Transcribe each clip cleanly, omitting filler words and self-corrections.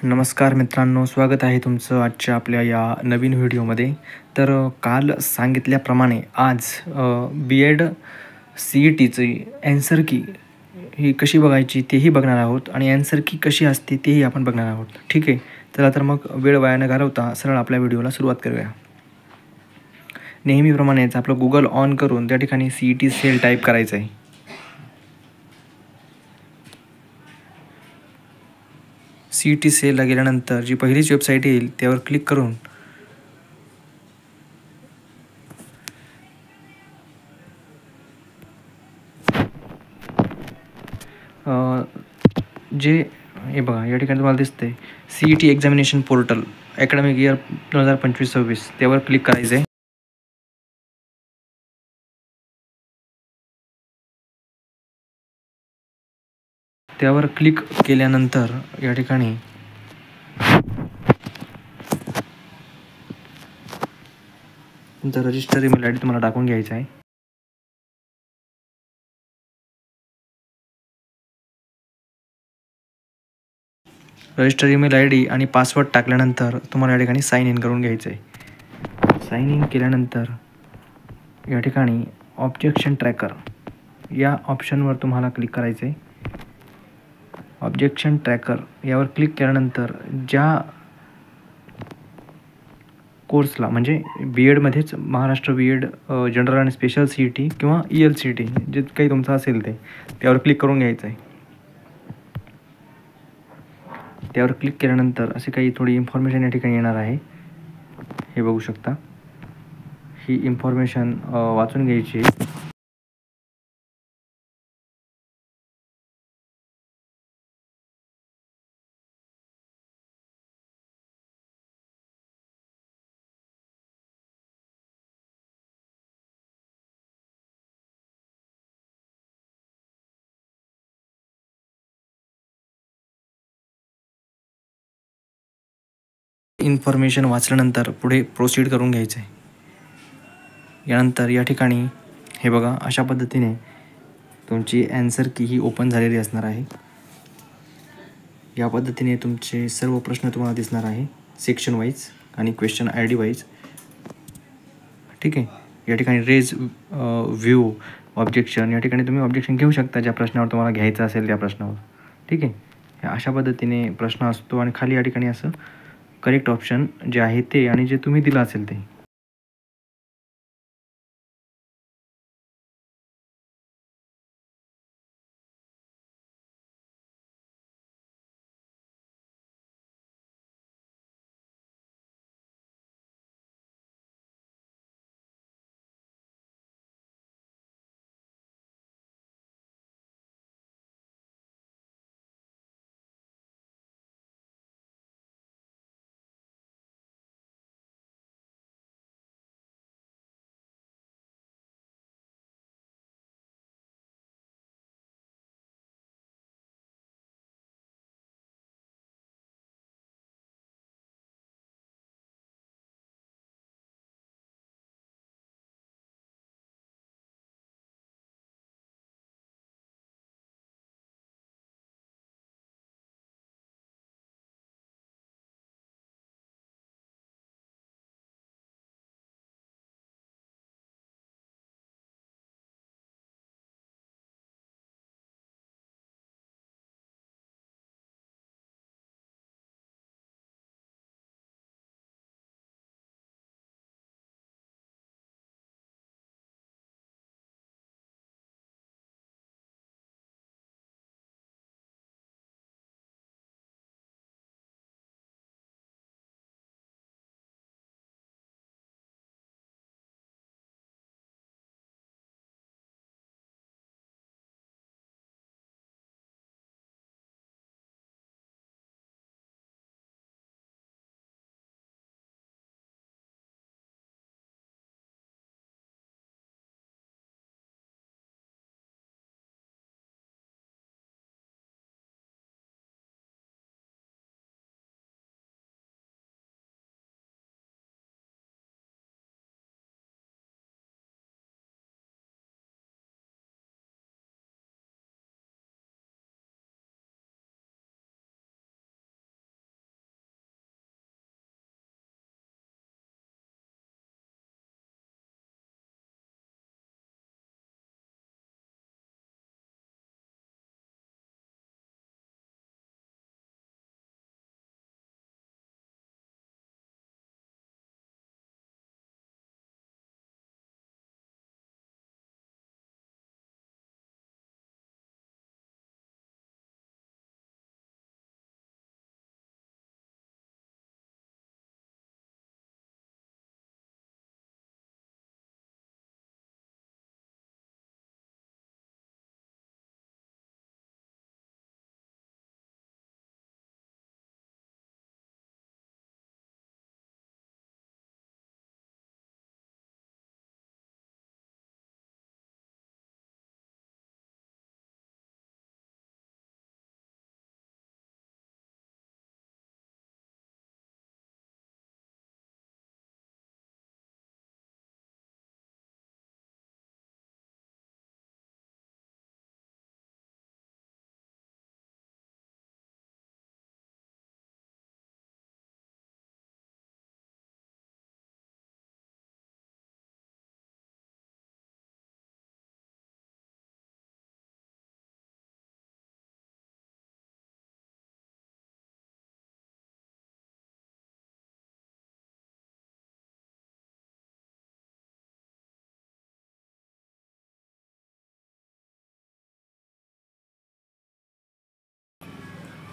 नमस्कार मित्रांनो, स्वागत आहे तुमचं आजच्या आपल्या या नवीन व्हिडिओमध्ये. काल सांगितल्याप्रमाणे आज बी-एड सी-ई-टीची ॲन्सर की ही कशी बघायची तेही बघणार आहोत आणि ॲन्सर की कशी असते तेही आपण बघणार आहोत. ठीक आहे. चला तर मग वेळ वाया न घालवता सरळ आपल्या व्हिडिओला सुरुवात करूया. नेहमीप्रमाणेच आपलं Google ऑन करून त्या ठिकाणी सी-ई-टी सेल टाईप करायचं आहे. सी-ई-टी सेलला गेल्यानंतर जी पहिलीच वेबसाईट येईल त्यावर क्लिक करून जे हे बघा या ठिकाणी तुम्हाला दिसतंय CET examination portal academic year 2025-26 त्यावर क्लिक करायचं आहे. त्यावर क्लिक केल्यानंतर या ठिकाणी तुमचा रजिस्टर ईमेल आय डी तुम्हाला टाकून घ्यायचा आहे. रजिस्टर ईमेल आय डी आणि पासवर्ड टाकल्यानंतर तुम्हाला या ठिकाणी साइन इन करून घ्यायचं आहे. साइन इन केल्यानंतर या ठिकाणी ऑब्जेक्शन ट्रॅकर या ऑप्शनवर तुम्हाला क्लिक करायचं आहे. ऑब्जेक्शन ट्रॅकर यावर क्लिक केल्यानंतर ज्या कोर्सला म्हणजे बी-एडमध्येच महाराष्ट्र बी-एड जनरल आणि स्पेशल सी-ई-टी किंवा EL-CET जे काही तुमचं असेल त्यावर क्लिक करून घ्यायचं आहे. त्यावर क्लिक केल्यानंतर असे काही थोडी इन्फॉर्मेशन या ठिकाणी येणार आहे. हे बघू शकता. ही इन्फॉर्मेशन वाचून घ्यायची आहे. इन्फॉर्मेशन वाचल्यानंतर पुढे प्रोसीड करून घ्यायचं आहे. यानंतर या ठिकाणी हे बघा अशा पद्धतीने तुमची ॲन्सर की ही ओपन झालेली असणार आहे. या पद्धतीने तुमचे सर्व प्रश्न तुम्हाला दिसणार आहे सेक्शन वाईज आणि क्वेश्चन आय डी वाईज. ठीक आहे. या ठिकाणी रेज व्ह्यू ऑब्जेक्शन या ठिकाणी तुम्ही ऑब्जेक्शन घेऊ शकता ज्या प्रश्नावर तुम्हाला घ्यायचं असेल त्या प्रश्नावर. ठीक आहे. अशा पद्धतीने प्रश्न असतो आणि खाली या ठिकाणी असं करेक्ट ऑप्शन जे आहे ते आणि जे तुम्ही दिलं असेल ते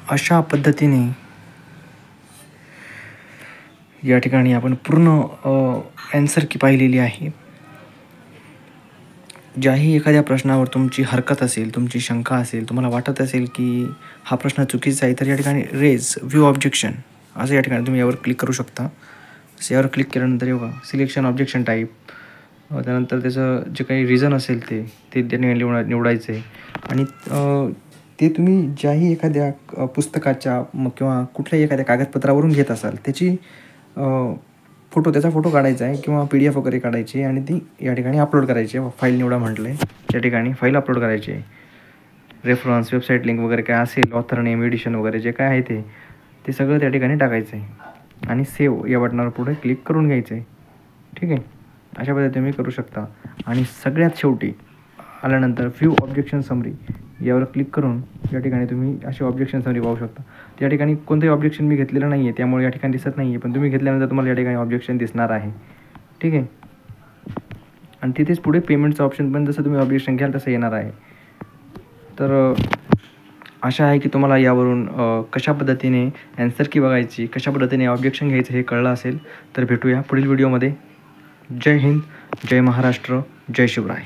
अशा पद्धतीने या ठिकाणी आपण पूर्ण ॲन्सर की पाहिलेली आहे. ज्याही एखाद्या प्रश्नावर तुमची हरकत असेल, तुमची शंका असेल, तुम्हाला वाटत असेल की हा प्रश्न चुकीचा आहे, तर या ठिकाणी रेज व्ह्यू ऑब्जेक्शन असं या ठिकाणी तुम्ही यावर क्लिक करू शकता. यावर क्लिक केल्यानंतर बघा सिलेक्शन ऑब्जेक्शन टाईप, त्यानंतर त्याचं जे काही रिझन असेल ते त्याने निवडायचं आहे. आणि ते तुम्ही ज्याही एखाद्या पुस्तकाच्या किंवा कुठल्याही एखाद्या कागदपत्रावरून घेत असाल त्याची त्याचा फोटो काढायचा आहे किंवा PDF वगैरे काढायची आणि ती या ठिकाणी अपलोड करायची आहे. फाईल निवडा म्हटलं आहे, त्या ठिकाणी फाईल अपलोड करायची आहे. रेफरन्स, वेबसाईट लिंक वगैरे काय असेल, ऑथर नेम, एडिशन वगैरे जे काय आहे ते सगळं त्या ठिकाणी टाकायचं आहे आणि सेव्ह या बटनावर पुढे क्लिक करून घ्यायचं आहे. ठीक आहे, अशा पद्धतीने तुम्ही करू शकता. आणि सगळ्यात शेवटी आल्यानंतर व्ह्यू ऑब्जेक्शन समरी यावर क्लिक करून या ठिकाणी तुम्ही अशी ऑब्जेक्शन समरी पाहू शकता. त्या ठिकाणी कोणतेही ऑब्जेक्शन मी घेतलेलं नाही आहे, त्यामुळे या ठिकाणी दिसत नाही आहे, पण तुम्ही घेतल्यानंतर तुम्हाला या ठिकाणी ऑब्जेक्शन दिसणार आहे. ठीक आहे, आणि तिथेच पुढे पेमेंटचं ऑप्शन पण जसं तुम्ही ऑब्जेक्शन घ्याल तसं येणार आहे. तर आशा आहे की तुम्हाला यावरून कशा पद्धतीने ॲन्सर की बघायची, कशा पद्धतीने ऑब्जेक्शन घ्यायचं हे कळलं असेल. तर भेटूया पुढील व्हिडिओमध्ये. जय हिंद, जय महाराष्ट्र, जय शिवराय.